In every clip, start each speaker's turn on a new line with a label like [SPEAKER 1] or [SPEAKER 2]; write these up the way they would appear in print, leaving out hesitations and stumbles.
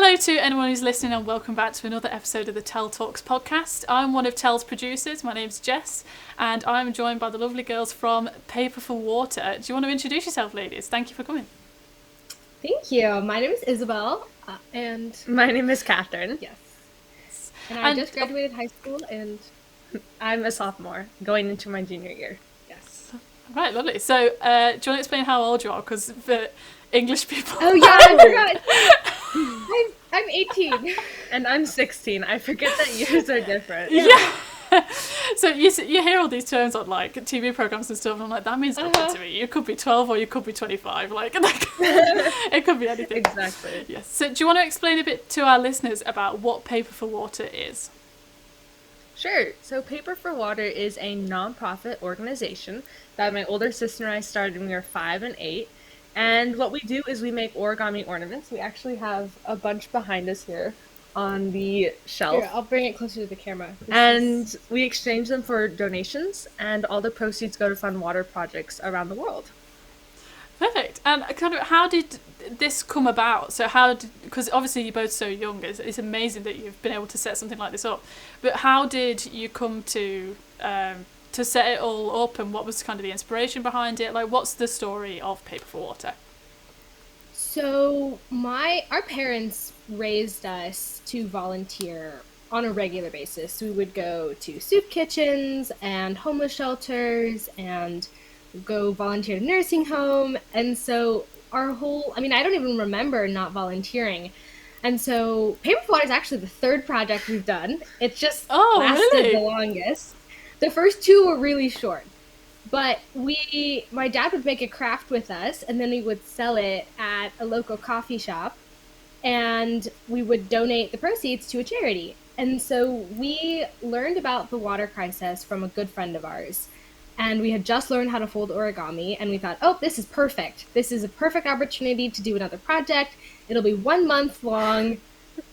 [SPEAKER 1] Hello to anyone who's listening and welcome back to another episode of the Tell Talks podcast. I'm one of Tell's producers. My name's Jess and I'm joined by the lovely girls from Paper for Water. Do you want to introduce yourself, ladies? Thank you for coming.
[SPEAKER 2] Thank you. My name is Isabelle and
[SPEAKER 3] my name is Katherine.
[SPEAKER 2] Yes. And I just graduated high school and
[SPEAKER 3] I'm a sophomore going into my junior year.
[SPEAKER 2] Yes.
[SPEAKER 1] Right, lovely. So do you want to explain how old you are? Because for English people...
[SPEAKER 2] Oh yeah, I forgot. I'm 18.
[SPEAKER 3] And I'm 16. I forget that years are different.
[SPEAKER 1] Yeah. So you hear all these terms on like TV programs and stuff, and I'm like, that means nothing to me. You could be 12 or you could be 25. Like, it could be anything.
[SPEAKER 3] Exactly.
[SPEAKER 1] Yes. So do you want to explain a bit to our listeners about what Paper for Water is?
[SPEAKER 3] Sure. So Paper for Water is a non-profit organization that my older sister and I started when we were 5 and 8. And what we do is we make origami ornaments. We actually have a bunch behind us here on the shelf.
[SPEAKER 2] Here, I'll bring it closer to the camera.
[SPEAKER 3] We exchange them for donations, and all the proceeds go to fund water projects around the world.
[SPEAKER 1] Perfect. And kind of, how did this come about? So because obviously you're both so young, it's amazing that you've been able to set something like this up. But how did you come to set it all up, and what was kind of the inspiration behind it? Like, what's the story of Paper for Water?
[SPEAKER 2] So our parents raised us to volunteer on a regular basis. We would go to soup kitchens and homeless shelters and go volunteer at a nursing home. And so I don't even remember not volunteering. And so Paper for Water is actually the third project we've done. It's just lasted the longest. The first two were really short, but my dad would make a craft with us, and then we would sell it at a local coffee shop, and we would donate the proceeds to a charity. And so we learned about the water crisis from a good friend of ours, and we had just learned how to fold origami, and we thought, oh, this is perfect. This is a perfect opportunity to do another project. It'll be 1 month long.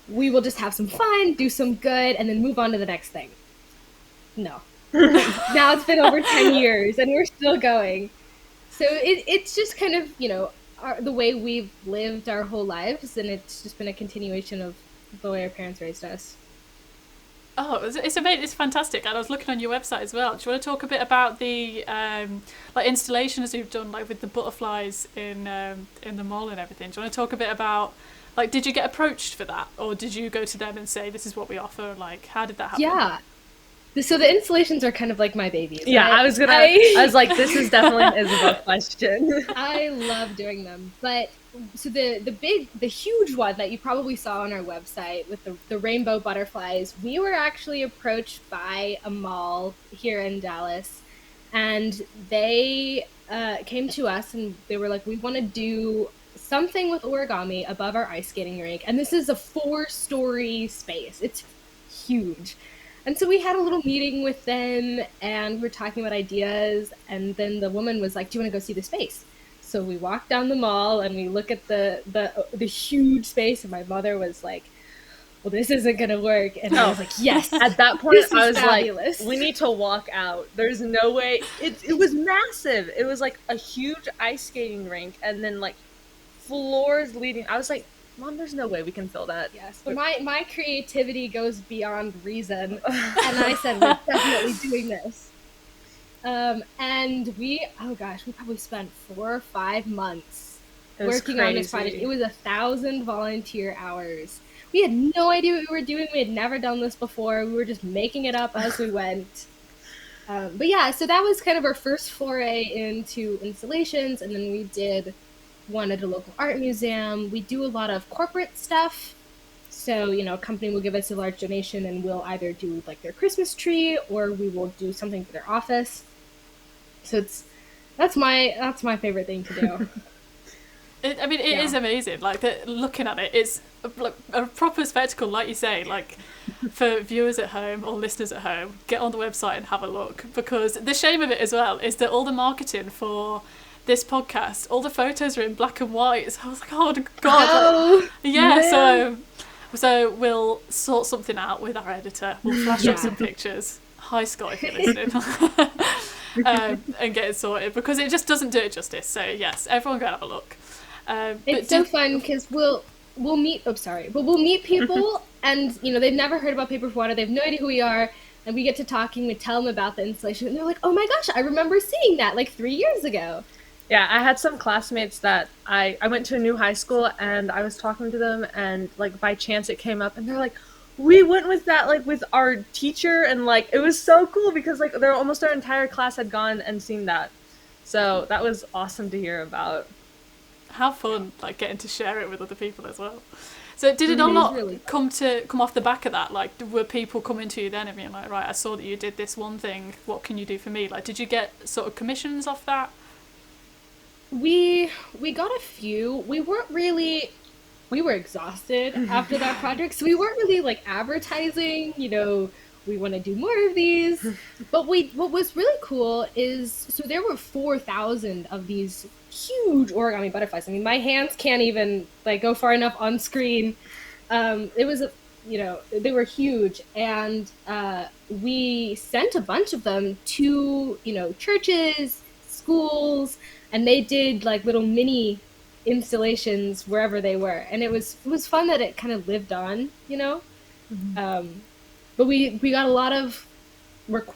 [SPEAKER 2] We will just have some fun, do some good, and then move on to the next thing. No. Now it's been over 10 years and we're still going. So it's just kind of, the way we've lived our whole lives, and it's just been a continuation of the way our parents raised us.
[SPEAKER 1] Oh, it's amazing. It's fantastic. And I was looking on your website as well. Do you want to talk a bit about the installations you've done, like with the butterflies in the mall and everything? Do you want to talk a bit about, like, did you get approached for that, or did you go to them and say, this is what we offer? Like, how did that happen?
[SPEAKER 2] Yeah. So the installations are kind of like my babies.
[SPEAKER 3] Yeah, I was like, this is definitely an Isabelle question.
[SPEAKER 2] I love doing them. But so the huge one that you probably saw on our website with the rainbow butterflies, we were actually approached by a mall here in Dallas, and they came to us and they were like, we want to do something with origami above our ice skating rink. And this is a 4-story space. It's huge. And so we had a little meeting with them, and we were talking about ideas, and then the woman was like, do you want to go see the space? So we walked down the mall, and we look at the huge space, and my mother was like, well, this isn't going to work. And I was like, yes.
[SPEAKER 3] At that point, I was
[SPEAKER 2] fabulous.
[SPEAKER 3] Like, we need to walk out. There's no way. It was massive. It was like a huge ice skating rink, and then like floors leading. I was like, Mom, there's no way we can fill that.
[SPEAKER 2] Yes, but my creativity goes beyond reason, and I said, we're definitely doing this. And we probably spent 4 or 5 months working on this project. It was 1,000 volunteer hours. We had no idea what we were doing. We had never done this before. We were just making it up as we went. But yeah, so that was kind of our first foray into installations, and then we did one at a local art museum. We do a lot of corporate stuff. So, a company will give us a large donation, and we'll either do like their Christmas tree, or we will do something for their office. So that's my favorite thing to do.
[SPEAKER 1] It is amazing. Like, looking at it, it's like a proper spectacle, like you say. Like, for viewers at home or listeners at home, get on the website and have a look, because the shame of it as well is that all the marketing for this podcast, all the photos are in black and white. So I was like, oh god.
[SPEAKER 2] Oh,
[SPEAKER 1] yeah,
[SPEAKER 2] man.
[SPEAKER 1] So we'll sort something out with our editor. We'll flash up some pictures. Hi Scott, if you're listening. And get it sorted, because it just doesn't do it justice. So yes, everyone go and have a look.
[SPEAKER 2] It's so fun because we'll meet. Oh, sorry, but we'll meet people, and they've never heard about Paper for Water. They have no idea who we are, and we get to talking. We tell them about the installation, and they're like, "Oh my gosh, I remember seeing that like 3 years ago."
[SPEAKER 3] Yeah, I had some classmates that I went to a new high school and I was talking to them and like by chance it came up and they're like, we went with that like with our teacher and like it was so cool because like almost our entire class had gone and seen that. So that was awesome to hear about.
[SPEAKER 1] How fun, like getting to share it with other people as well. So did it not
[SPEAKER 2] really
[SPEAKER 1] come off the back of that? Like, were people coming to you then and being like, right, I saw that you did this one thing, what can you do for me? Like, did you get sort of commissions off that?
[SPEAKER 2] We got a few. We were exhausted after that project, so we weren't really like advertising, we want to do more of these. But what was really cool is, so there were 4,000 of these huge origami butterflies. I mean, my hands can't even like go far enough on screen. It was, they were huge, and we sent a bunch of them to, churches, schools, and they did like little mini installations wherever they were, and it was fun that it kind of lived on, but we got a lot of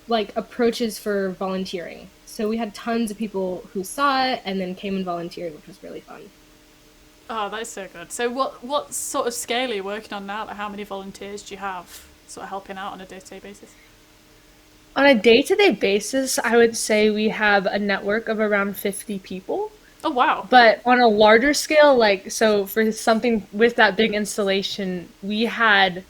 [SPEAKER 2] like approaches for volunteering, so we had tons of people who saw it and then came and volunteered, which was really fun.
[SPEAKER 1] Oh, that's so good. So what sort of scale are you working on now? Like, how many volunteers do you have sort of helping out on a day-to-day basis?
[SPEAKER 3] On a day-to-day basis, I would say we have a network of around 50 people.
[SPEAKER 1] Oh, wow.
[SPEAKER 3] But on a larger scale, like, so for something with that big installation, we had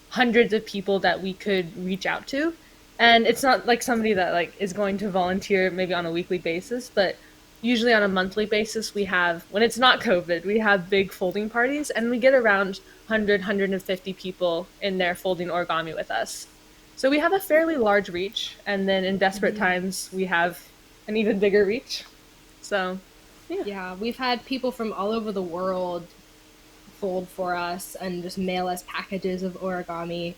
[SPEAKER 3] hundreds of people that we could reach out to. And it's not like somebody that like is going to volunteer maybe on a weekly basis, but usually on a monthly basis, we have, when it's not COVID, we have big folding parties and we get around 150 people in there folding origami with us. So we have a fairly large reach, and then in desperate times, we have an even bigger reach. So, yeah.
[SPEAKER 2] Yeah, we've had people from all over the world fold for us and just mail us packages of origami.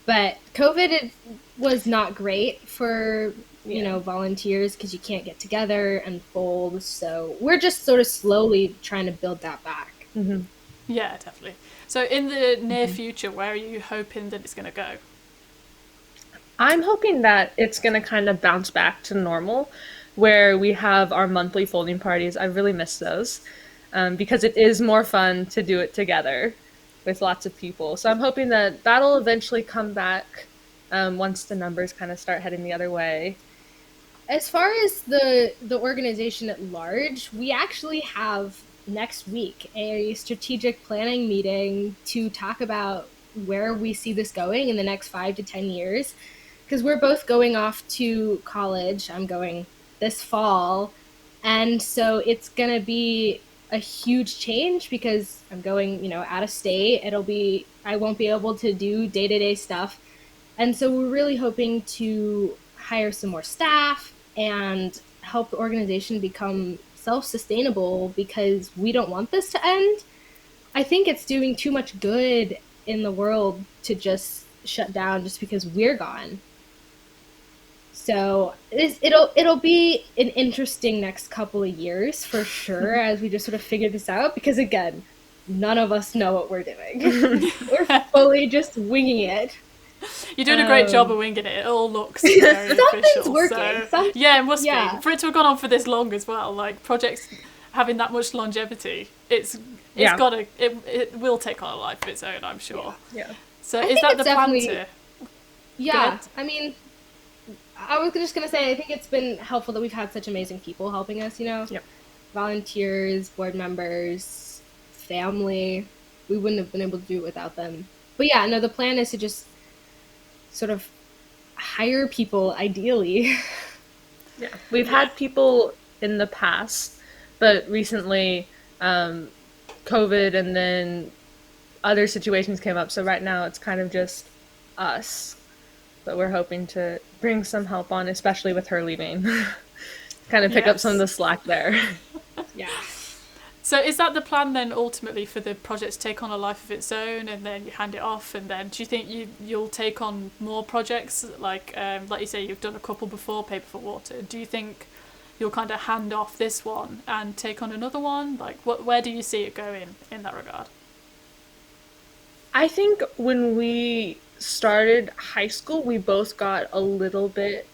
[SPEAKER 2] But COVID was not great for, volunteers because you can't get together and fold. So we're just sort of slowly trying to build that back.
[SPEAKER 3] Mm-hmm.
[SPEAKER 1] Yeah, definitely. So in the near future, where are you hoping that it's going to go?
[SPEAKER 3] I'm hoping that it's going to kind of bounce back to normal, where we have our monthly folding parties. I really miss those because it is more fun to do it together with lots of people. So I'm hoping that that'll eventually come back once the numbers kind of start heading the other way.
[SPEAKER 2] As far as the organization at large, we actually have next week a strategic planning meeting to talk about where we see this going in the next 5 to 10 years. Because we're both going off to college. I'm going this fall. And so it's going to be a huge change because I'm going, out of state. I won't be able to do day-to-day stuff. And so we're really hoping to hire some more staff and help the organization become self-sustainable because we don't want this to end. I think it's doing too much good in the world to just shut down just because we're gone. So it'll be an interesting next couple of years for sure as we just sort of figure this out because again, none of us know what we're doing. We're fully just winging it.
[SPEAKER 1] You're doing a great job of winging it. It all looks very official.
[SPEAKER 2] Working.
[SPEAKER 1] So, yeah, it must be. For it to have gone on for this long as well, like projects having that much longevity, it will take on a life of its own, I'm sure.
[SPEAKER 3] Yeah.
[SPEAKER 1] So is that the plan to?
[SPEAKER 2] Yeah, I mean, I was just gonna say I think it's been helpful that we've had such amazing people helping us.
[SPEAKER 3] Yep.
[SPEAKER 2] Volunteers, board members, family. We wouldn't have been able to do it without them. But yeah, no, the plan is to just sort of hire people ideally.
[SPEAKER 3] Yeah, we've had people in the past, but recently COVID and then other situations came up. So right now it's kind of just us, but we're hoping to bring some help on, especially with her leaving. Kind of pick up some of the slack there.
[SPEAKER 2] Yeah.
[SPEAKER 1] So is that the plan then ultimately for the project to take on a life of its own and then you hand it off, and then do you think you'll take on more projects like you say you've done a couple before, Paper for Water? Do you think you'll kind of hand off this one and take on another one? Like where do you see it going in that regard?
[SPEAKER 3] I think when we started high school, we both got a little bit,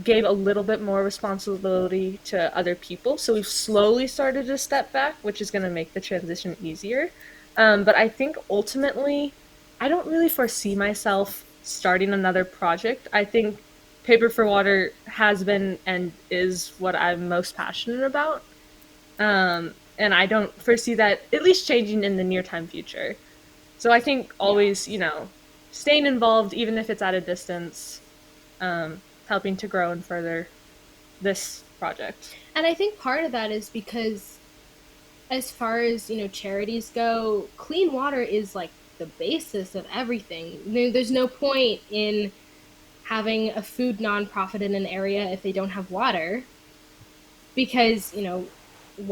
[SPEAKER 3] gave a little bit more responsibility to other people. So we've slowly started to step back, which is going to make the transition easier. But I think ultimately, I don't really foresee myself starting another project. I think Paper for Water has been and is what I'm most passionate about. And I don't foresee that at least changing in the near time future. So I think
[SPEAKER 2] Yeah.
[SPEAKER 3] always, staying involved, even if it's at a distance, helping to grow and further this project.
[SPEAKER 2] And I think part of that is because as far as, charities go, clean water is like the basis of everything. There's no point in having a food nonprofit in an area if they don't have water, because,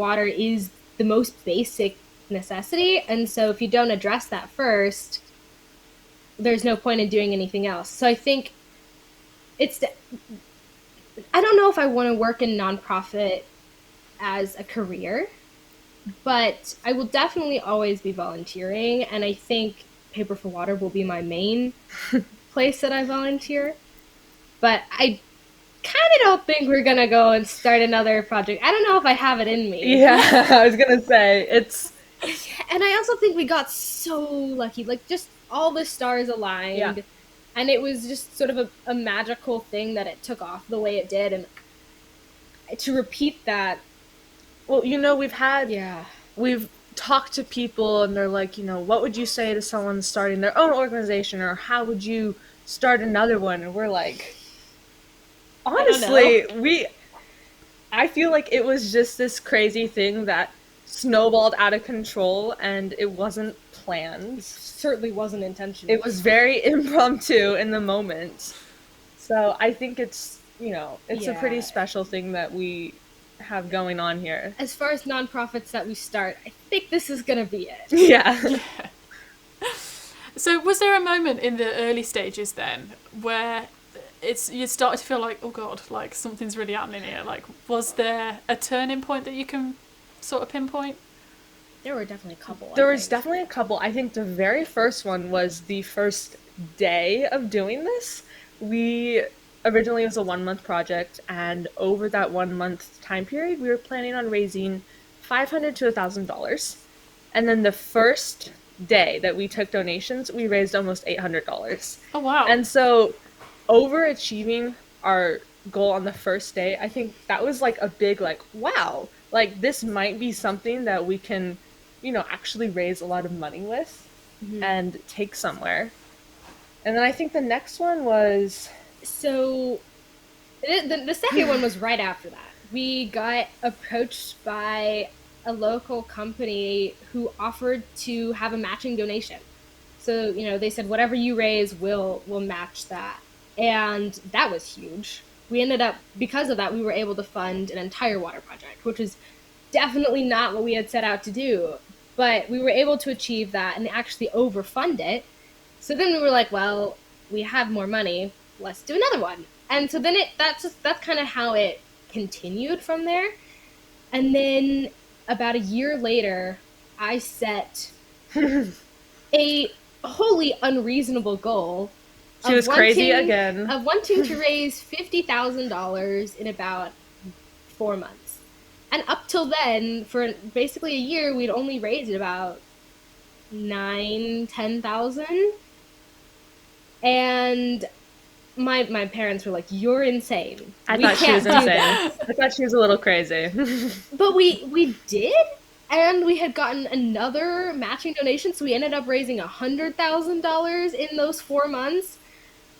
[SPEAKER 2] water is the most basic necessity. And so if you don't address that first, there's no point in doing anything else. So I think it's, I don't know if I want to work in nonprofit as a career, but I will definitely always be volunteering. And I think Paper for Water will be my main place that I volunteer. But I kind of don't think we're going to go and start another project. I don't know if I have it in me.
[SPEAKER 3] Yeah, I was gonna say, it's...
[SPEAKER 2] And I also think we got so lucky. Like, just all the stars aligned.
[SPEAKER 3] Yeah.
[SPEAKER 2] And it was just sort of a magical thing that it took off the way it did. And to repeat that...
[SPEAKER 3] Well, we've talked to people and they're like, what would you say to someone starting their own organization, or how would you start another one? And we're like, honestly, I feel like it was just this crazy thing that snowballed out of control, and it wasn't planned.
[SPEAKER 2] It certainly wasn't intentional.
[SPEAKER 3] It was very impromptu in the moment. So I think it's, it's a pretty special thing that we have going on here.
[SPEAKER 2] As far as nonprofits that we start, I think this is going to be it.
[SPEAKER 3] Yeah.
[SPEAKER 1] So was there a moment in the early stages then where you started to feel like, oh God, like something's really happening here? Like, was there a turning point that you can sort of pinpoint?
[SPEAKER 2] There were definitely a couple.
[SPEAKER 3] There was definitely a couple. I think the very first one was the first day of doing this. Originally, it was a 1-month project, and over that 1-month time period, we were planning on raising $500 to $1,000. And then the first day that we took donations, we raised almost $800.
[SPEAKER 1] Oh, wow.
[SPEAKER 3] And so overachieving our goal on the first day, I think that was like a big, wow, like this might be something that we can, actually raise a lot of money with and take somewhere. And then I think the next one was...
[SPEAKER 2] So the second one was right after that. We got approached by a local company who offered to have a matching donation. So, they said, whatever you raise, we'll match that. And that was huge. We ended up, because of that, we were able to fund an entire water project, which was definitely not what we had set out to do. But we were able to achieve that and actually overfund it. So then we were like, well, we have more money, let's do another one. And so then that's kind of how it continued from there. And then about a year later, I set a wholly unreasonable goal.
[SPEAKER 3] She was crazy again.
[SPEAKER 2] Of wanting to raise $50,000 in about 4 months. And up till then, for basically a year, we'd only raised about $10,000. And my parents were like, "You're insane."
[SPEAKER 3] I thought she was insane. I thought she was a little crazy.
[SPEAKER 2] But we did, and we had gotten another matching donation, so we ended up raising $100,000 in those 4 months.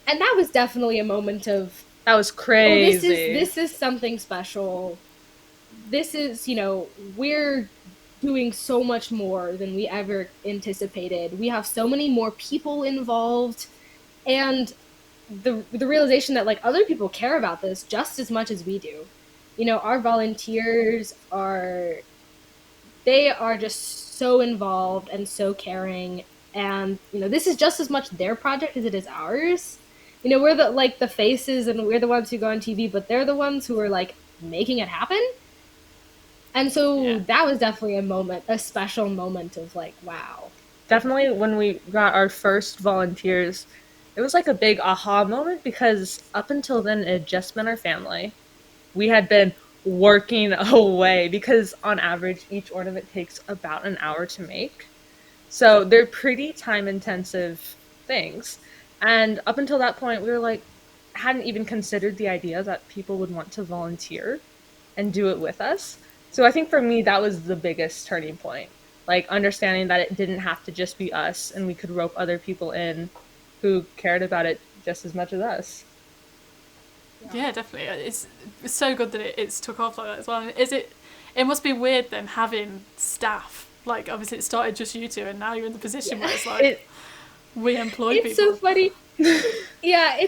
[SPEAKER 2] And that was definitely a moment of...
[SPEAKER 3] That was crazy.
[SPEAKER 2] This is something special. This is, we're doing so much more than we ever anticipated. We have so many more people involved. And the realization that, other people care about this just as much as we do. Our volunteers they are just so involved and so caring. And, this is just as much their project as it is ours. We're the faces, and we're the ones who go on TV, but they're the ones who are, making it happen. And so that was definitely a special moment of, wow.
[SPEAKER 3] definitely when we got our first volunteers, it was like a big aha moment because up until then, it had just been our family. We had been working away because on average, each ornament takes about an hour to make. So they're pretty time intensive things. And up until that point, we were like, hadn't even considered the idea that people would want to volunteer and do it with us. So I think for me, that was the biggest turning point. Like understanding that it didn't have to just be us and we could rope other people in who cared about it just as much as us.
[SPEAKER 1] Yeah, definitely. It's so good that it's took off like that as well. Is it? It must be weird then having staff. Like obviously it started just you two, and now you're in the position where it's like we employ people.
[SPEAKER 2] It's so funny. Yeah,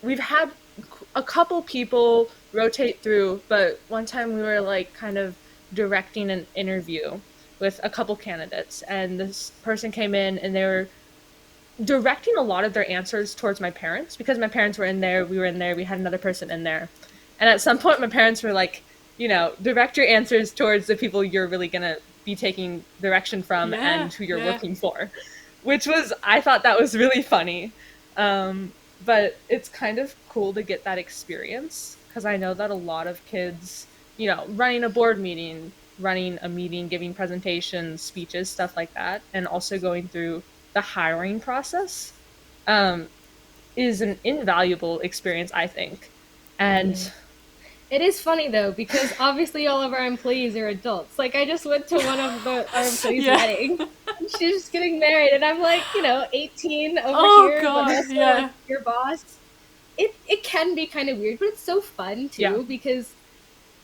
[SPEAKER 3] we've had a couple people rotate through, but one time we were like kind of directing an interview with a couple candidates, and this person came in and they were directing a lot of their answers towards my parents because my parents were in there, we were in there, we had another person in there. And at some point my parents were like, you know, direct your answers towards the people you're really going to be taking direction from and who you're working for, which was, I thought that was really funny. But it's kind of cool to get that experience because I know that a lot of kids, you know, running a board meeting, running a meeting, giving presentations, speeches, stuff like that, and also going through the hiring process is an invaluable experience, I think. And
[SPEAKER 2] it is funny though, because obviously all of our employees are adults. Like I just went to one of our employees' wedding. She's just getting married, and I'm like, you know, 18 over here,
[SPEAKER 1] God,
[SPEAKER 2] but also like, your boss. It can be kind of weird, but it's so fun too because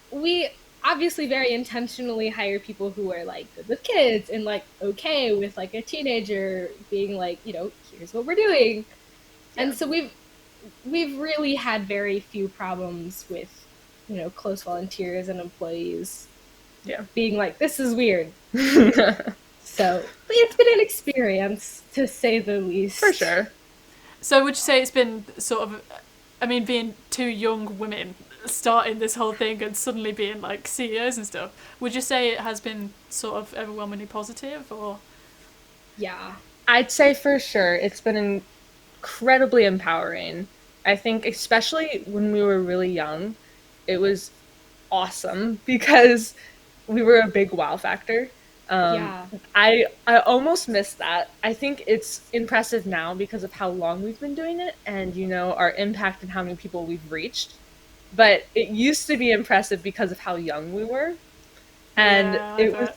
[SPEAKER 2] we obviously very intentionally hire people who are like good with kids and like okay with like a teenager being like, you know, here's what we're doing. And so we've really had very few problems with, you know, close volunteers and employees being like, this is weird. So but it's been an experience to say the least.
[SPEAKER 3] For sure.
[SPEAKER 1] So would you say it's been sort of, I mean, being two young women starting this whole thing and suddenly being like CEOs and stuff, would you say it has been sort of overwhelmingly positive or?
[SPEAKER 2] Yeah.
[SPEAKER 3] I'd say for sure it's been incredibly empowering. I think especially when we were really young, it was awesome because we were a big wow factor. I almost missed that. I think it's impressive now because of how long we've been doing it and, you know, our impact and how many people we've reached. But it used to be impressive because of how young we were. And it was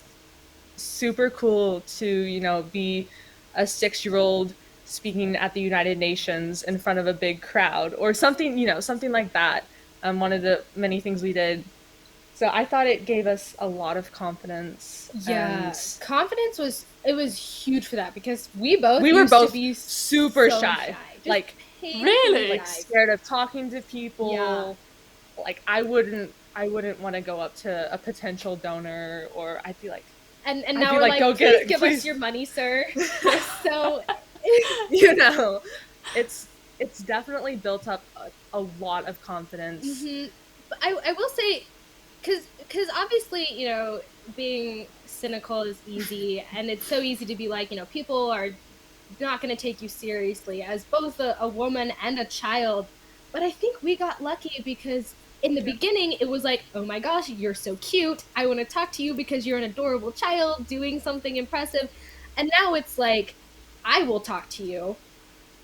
[SPEAKER 3] super cool to, you know, be a 6-year-old speaking at the United Nations in front of a big crowd or something, you know, something like that. One of the many things we did. So I thought it gave us a lot of confidence.
[SPEAKER 2] Yeah, confidence was huge for that because we were
[SPEAKER 3] both
[SPEAKER 2] to be
[SPEAKER 3] super shy.
[SPEAKER 1] Like really
[SPEAKER 3] like scared of talking to people. Yeah. Like I wouldn't want to go up to a potential donor or I'd be like
[SPEAKER 2] and now we're like go please give us your money, sir. So
[SPEAKER 3] you know, it's definitely built up a lot of confidence.
[SPEAKER 2] Mm-hmm. But I will say because obviously, you know, being cynical is easy and it's so easy to be like, you know, people are not going to take you seriously as both a woman and a child. But I think we got lucky because in the beginning, it was like, oh my gosh, you're so cute. I want to talk to you because you're an adorable child doing something impressive. And now it's like, I will talk to you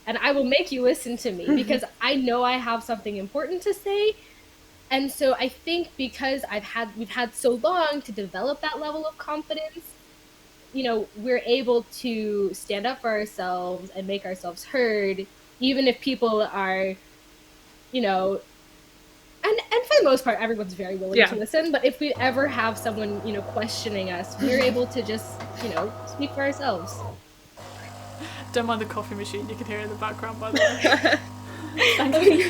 [SPEAKER 2] and I will make you listen to me because I know I have something important to say. And so I think because we've had so long to develop that level of confidence, you know, we're able to stand up for ourselves and make ourselves heard, even if people are, you know, and for the most part, everyone's very willing to listen. But if we ever have someone, you know, questioning us, we're able to just, you know, speak for ourselves.
[SPEAKER 1] Don't mind the coffee machine. You can hear it in the background, by the way.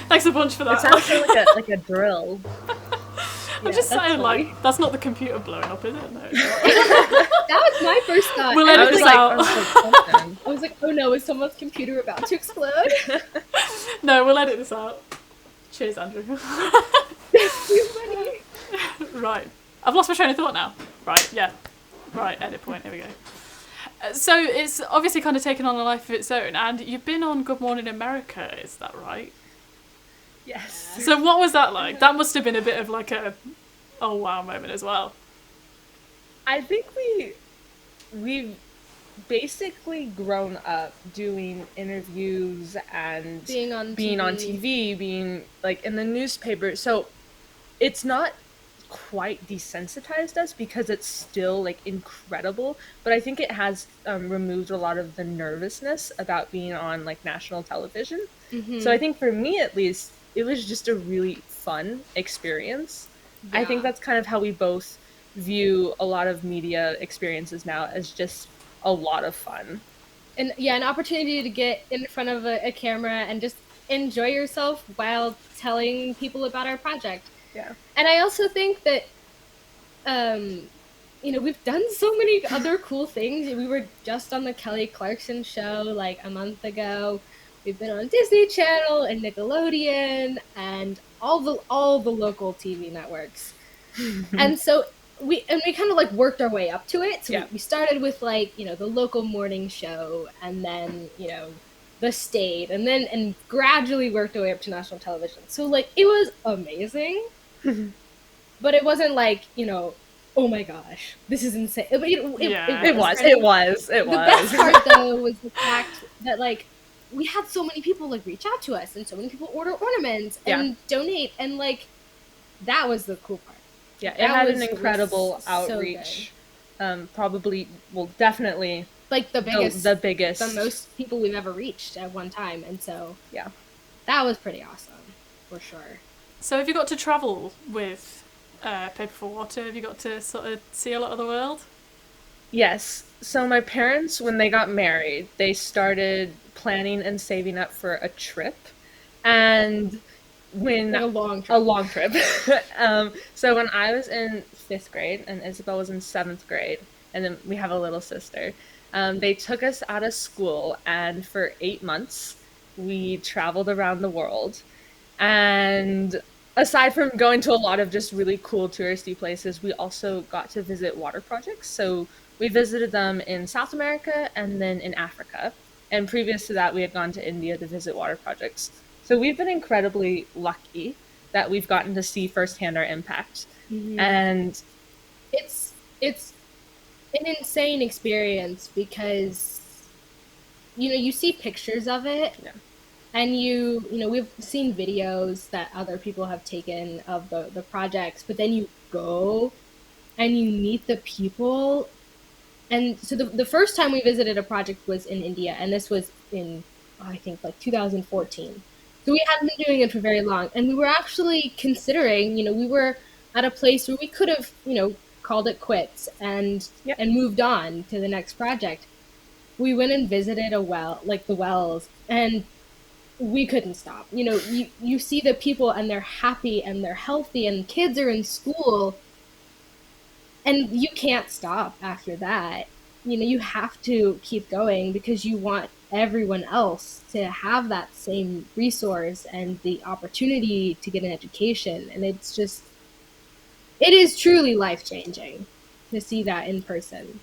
[SPEAKER 1] Thanks a bunch for that.
[SPEAKER 3] It sounds like a drill.
[SPEAKER 1] I'm just saying, like, that's not the computer blowing up, is it? No.
[SPEAKER 2] That was my first thought.
[SPEAKER 1] We'll edit this out.
[SPEAKER 2] I was like, oh no, is someone's computer about to explode?
[SPEAKER 1] No, we'll edit this out. Cheers, Andrew.
[SPEAKER 2] That's too funny.
[SPEAKER 1] Right. I've lost my train of thought now. Right, yeah. Right, edit point, here we go. So it's obviously kind of taken on a life of its own, and you've been on Good Morning America, is that right?
[SPEAKER 3] Yes.
[SPEAKER 1] So what was that like? That must have been a bit of like a oh wow moment as well.
[SPEAKER 3] I think we've basically grown up doing interviews and
[SPEAKER 2] Being on
[SPEAKER 3] TV, being like in the newspaper. So it's not quite desensitized us because it's still like incredible, but I think it has removed a lot of the nervousness about being on like national television. So I think for me at least, it was just a really fun experience. I think that's kind of how we both view a lot of media experiences now, as just a lot of fun.
[SPEAKER 2] And yeah, an opportunity to get in front of a camera and just enjoy yourself while telling people about our project.
[SPEAKER 3] Yeah.
[SPEAKER 2] And I also think that, we've done so many other cool things. We were just on the Kelly Clarkson show like a month ago. We've been on Disney Channel and Nickelodeon and all the local TV networks. And so we kind of like worked our way up to it. So we started with like, the local morning show, and then, the state, and gradually worked our way up to national television. So like it was amazing. But it wasn't like, oh my gosh, this is insane. It was.
[SPEAKER 3] The
[SPEAKER 2] best part though was the fact that like we had so many people like reach out to us, and so many people order ornaments and donate, and like that was the cool part.
[SPEAKER 3] Yeah, it had an incredible outreach. Definitely
[SPEAKER 2] like the biggest,
[SPEAKER 3] the
[SPEAKER 2] most people we've ever reached at one time, and so
[SPEAKER 3] yeah,
[SPEAKER 2] that was pretty awesome for sure.
[SPEAKER 1] So have you got to travel with Paper for Water? Have you got to sort of see a lot of the world?
[SPEAKER 3] Yes. So my parents, when they got married, they started planning and saving up for a trip, and when
[SPEAKER 2] like a long trip.
[SPEAKER 3] So when I was in 5th grade and Isabel was in 7th grade, and then we have a little sister, they took us out of school, and for 8 months we traveled around the world. And aside from going to a lot of just really cool touristy places, we also got to visit water projects. So we visited them in South America and then in Africa. And previous to that, we had gone to India to visit water projects. So we've been incredibly lucky that we've gotten to see firsthand our impact. And
[SPEAKER 2] it's an insane experience because, you see pictures of it.
[SPEAKER 3] Yeah.
[SPEAKER 2] And we've seen videos that other people have taken of the projects, but then you go and you meet the people. And so the first time we visited a project was in India, and this was in, I think, like 2014. So we hadn't been doing it for very long. And we were actually considering, we were at a place where we could have, called it quits and moved on to the next project. We went and visited the wells, and we couldn't stop. You see the people, and they're happy and they're healthy, and kids are in school, and you can't stop after that. You have to keep going because you want everyone else to have that same resource and the opportunity to get an education. And it is truly life-changing to see that in person.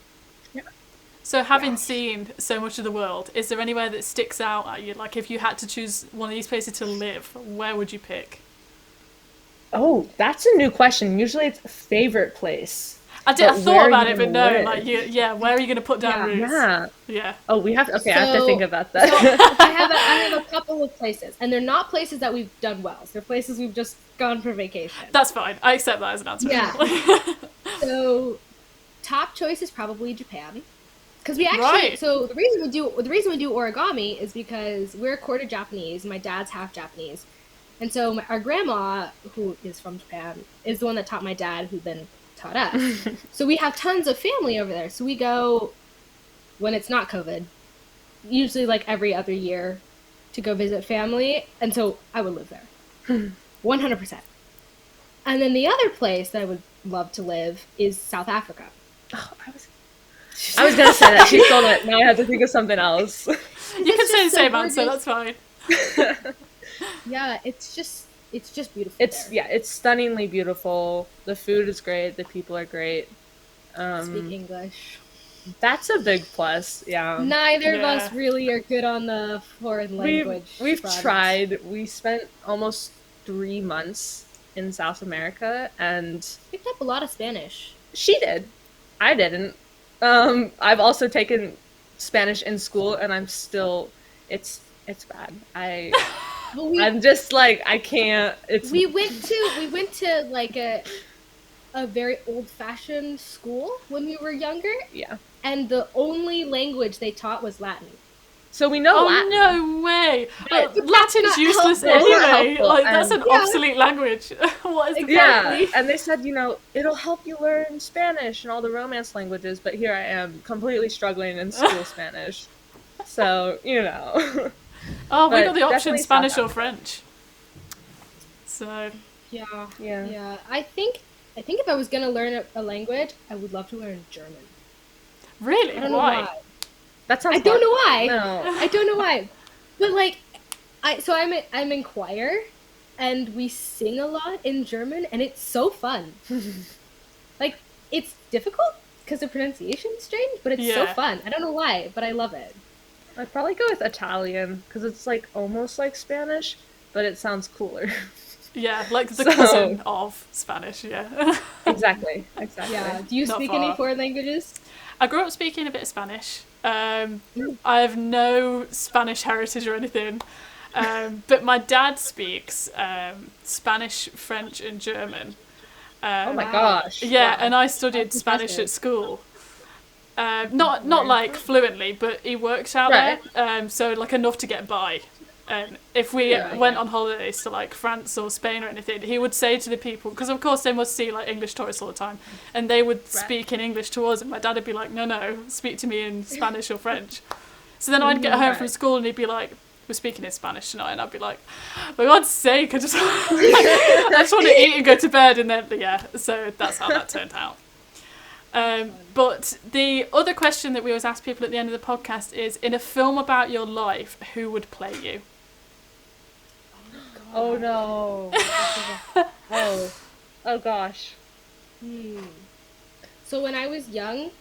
[SPEAKER 1] So having seen so much of the world, is there anywhere that sticks out at you? Like if you had to choose one of these places to live, where would you pick?
[SPEAKER 3] Oh, that's a new question. Usually it's a favorite place.
[SPEAKER 1] I thought about it, but no, where are you going to put down roots? Yeah.
[SPEAKER 3] Oh, I have to think about that.
[SPEAKER 2] So I have a couple of places, and they're not places that we've done wells. They're places we've just gone for vacation.
[SPEAKER 1] That's fine. I accept that as an answer.
[SPEAKER 2] Yeah. So top choice is probably Japan. Because we actually, so the reason we do origami is because we're quarter Japanese. My dad's half Japanese, and so our grandma, who is from Japan, is the one that taught my dad, who then taught us. So we have tons of family over there. So we go when it's not COVID, usually like every other year, to go visit family. And so I would live there, 100%. And then the other place that I would love to live is South Africa.
[SPEAKER 3] Oh, I was gonna say that. She stole it. Now I have to think of something else.
[SPEAKER 1] You can say the same answer. That's fine.
[SPEAKER 2] Yeah, it's just beautiful.
[SPEAKER 3] It's stunningly beautiful. The food is great. The people are great.
[SPEAKER 2] Speak English.
[SPEAKER 3] That's a big plus. Yeah.
[SPEAKER 2] Neither of us really are good on the foreign language.
[SPEAKER 3] We've
[SPEAKER 2] front.
[SPEAKER 3] tried. We spent almost 3 months in South America, and
[SPEAKER 2] Picked up a lot of Spanish.
[SPEAKER 3] she did. I didn't. I've also taken Spanish in school, and I'm still. It's bad. I'm just like I can't.
[SPEAKER 2] We went to like a very old-fashioned school when we were younger.
[SPEAKER 3] Yeah.
[SPEAKER 2] And the only language they taught was Latin.
[SPEAKER 3] So we know Latin.
[SPEAKER 1] No way!
[SPEAKER 3] But
[SPEAKER 1] Latin's useless anyway. Like that's an obsolete language. What is the
[SPEAKER 3] Yeah, and they said, it'll help you learn Spanish and all the Romance languages, but here I am completely struggling in school Spanish. So,
[SPEAKER 1] Oh, we got the option
[SPEAKER 3] definitely
[SPEAKER 1] Spanish or French. So
[SPEAKER 2] Yeah. I think if I was gonna learn a language, I would love to learn German.
[SPEAKER 1] Really?
[SPEAKER 2] I don't know
[SPEAKER 1] why?
[SPEAKER 3] That sounds.
[SPEAKER 2] I don't know why.
[SPEAKER 3] No.
[SPEAKER 2] I don't know why. But like, I'm in choir, and we sing a lot in German, and it's so fun. Like, it's difficult because the pronunciation's strange, but it's so fun. I don't know why, but I love it.
[SPEAKER 3] I'd probably go with Italian because it's like almost like Spanish, but it sounds cooler.
[SPEAKER 1] Yeah, like the cousin of Spanish. Yeah.
[SPEAKER 3] Exactly.
[SPEAKER 2] Yeah. Do you speak any foreign languages?
[SPEAKER 1] I grew up speaking a bit of Spanish. I have no Spanish heritage or anything, but my dad speaks Spanish, French, and German.
[SPEAKER 3] Oh my gosh!
[SPEAKER 1] Yeah,
[SPEAKER 3] wow.
[SPEAKER 1] and I studied Spanish at school. Not like fluently, but he works out there, so like enough to get by. And if we went on holidays to like France or Spain or anything, he would say to the people, because of course they must see like English tourists all the time, and they would speak in English to us, and my dad would be like, no, speak to me in Spanish or French. So then I'd get home from school and he'd be like, we're speaking in Spanish tonight, and I'd be like, for God's sake, I just want to eat and go to bed, and then so that's how that turned out. But the other question that we always ask people at the end of the podcast is, in a film about your life, who would play you?
[SPEAKER 3] Oh no. Oh gosh.
[SPEAKER 2] So when I was young,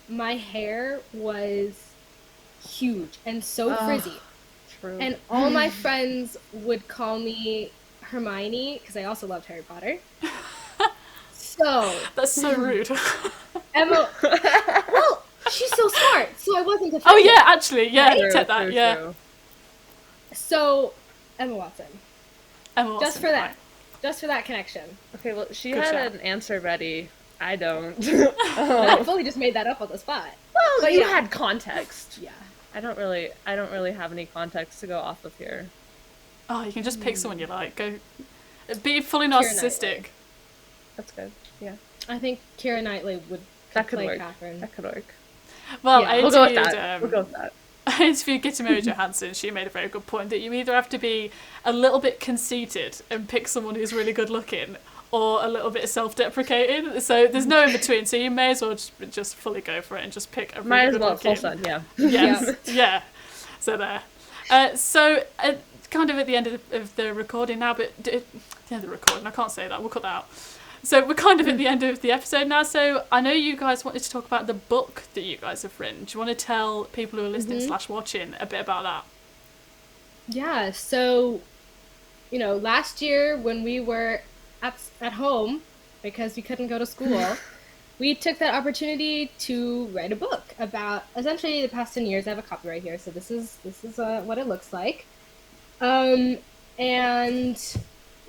[SPEAKER 2] my hair was huge and so frizzy.
[SPEAKER 3] True.
[SPEAKER 2] And all my friends would call me Hermione because I also loved Harry Potter. So
[SPEAKER 1] that's so rude.
[SPEAKER 2] Emma, well, she's so smart, so I wasn't offended.
[SPEAKER 1] Oh yeah, actually, yeah,
[SPEAKER 2] Right?
[SPEAKER 1] take that, yeah.
[SPEAKER 3] True.
[SPEAKER 2] So Emma Watson.
[SPEAKER 1] Just
[SPEAKER 2] for that. Just for that connection.
[SPEAKER 3] Okay, well, she
[SPEAKER 1] Good
[SPEAKER 3] had
[SPEAKER 1] shout.
[SPEAKER 3] an answer ready. I don't.
[SPEAKER 2] I fully just made that up on the spot.
[SPEAKER 3] Well,
[SPEAKER 2] But
[SPEAKER 3] you
[SPEAKER 2] yeah.
[SPEAKER 3] had context.
[SPEAKER 2] Yeah.
[SPEAKER 3] I don't really have any context to go off of here.
[SPEAKER 1] Oh, you can just pick someone you like. Go, be fully
[SPEAKER 2] Keira
[SPEAKER 1] narcissistic.
[SPEAKER 2] Knightley.
[SPEAKER 3] That's good. Yeah,
[SPEAKER 2] I think Keira Knightley would
[SPEAKER 3] that could
[SPEAKER 2] play
[SPEAKER 3] work.
[SPEAKER 2] Catherine.
[SPEAKER 3] That could work.
[SPEAKER 1] Well,
[SPEAKER 2] Yeah.
[SPEAKER 1] I
[SPEAKER 3] We'll go with
[SPEAKER 1] interviewed,
[SPEAKER 3] that. We'll go with that.
[SPEAKER 1] I interviewed Gitta Johansson. She made a very good point that you either have to be a little bit conceited and pick someone who's really good looking, or a little bit self-deprecating. So there's no in between. So you may as well just fully go for it and just pick a really
[SPEAKER 3] Might as
[SPEAKER 1] good
[SPEAKER 3] well
[SPEAKER 1] looking.
[SPEAKER 3] full sun. Yeah.
[SPEAKER 1] Yes, yeah. So there. Kind of at the end of the recording now, but the end of the recording, I can't say that. We'll cut that out. So we're kind of at the end of the episode now. So I know you guys wanted to talk about the book that you guys have written. Do you want to tell people who are listening / watching a bit about that?
[SPEAKER 2] Yeah, so, last year when we were at home, because we couldn't go to school, we took that opportunity to write a book about essentially the past 10 years. I have a copy right here, so this is what it looks like. And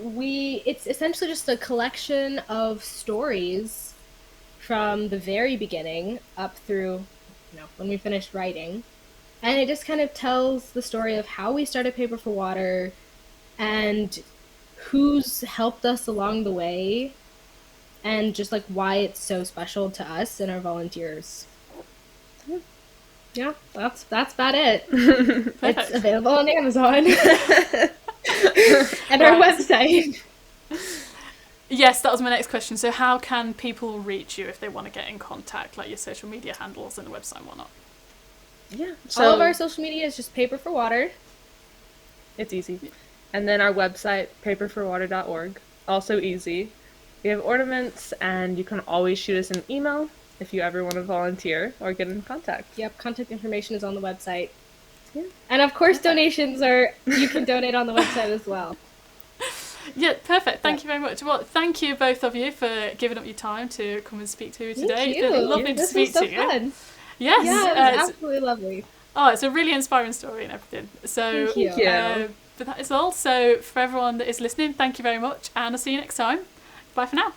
[SPEAKER 2] it's essentially just a collection of stories from the very beginning up through, when we finished writing. And it just kind of tells the story of how we started Paper for Water and who's helped us along the way and just like why it's so special to us and our volunteers. Yeah, that's about it. It's available on Amazon. And our website.
[SPEAKER 1] Yes, that was my next question. So how can people reach you if they want to get in contact, like your social media handles and the website and whatnot?
[SPEAKER 3] Yeah.
[SPEAKER 2] All of our social media is just Paper for Water.
[SPEAKER 3] It's easy. And then our website, paperforwater.org, also easy. We have ornaments, and you can always shoot us an email if you ever want to volunteer or get in contact.
[SPEAKER 2] Yep, contact information is on the website. Yeah. And of course, donations you can donate on the website as well.
[SPEAKER 1] Yeah, perfect. Thank you very much. Well, thank you both of you for giving up your time to come and speak to me today.
[SPEAKER 2] Thank you.
[SPEAKER 1] It's been lovely to speak to you.
[SPEAKER 2] Fun.
[SPEAKER 1] Yes.
[SPEAKER 2] Yeah, it was absolutely lovely.
[SPEAKER 1] Oh, it's a really inspiring story and everything. So,
[SPEAKER 2] Thank you.
[SPEAKER 1] But that is all. So for everyone that is listening, thank you very much, and I'll see you next time. Bye for now.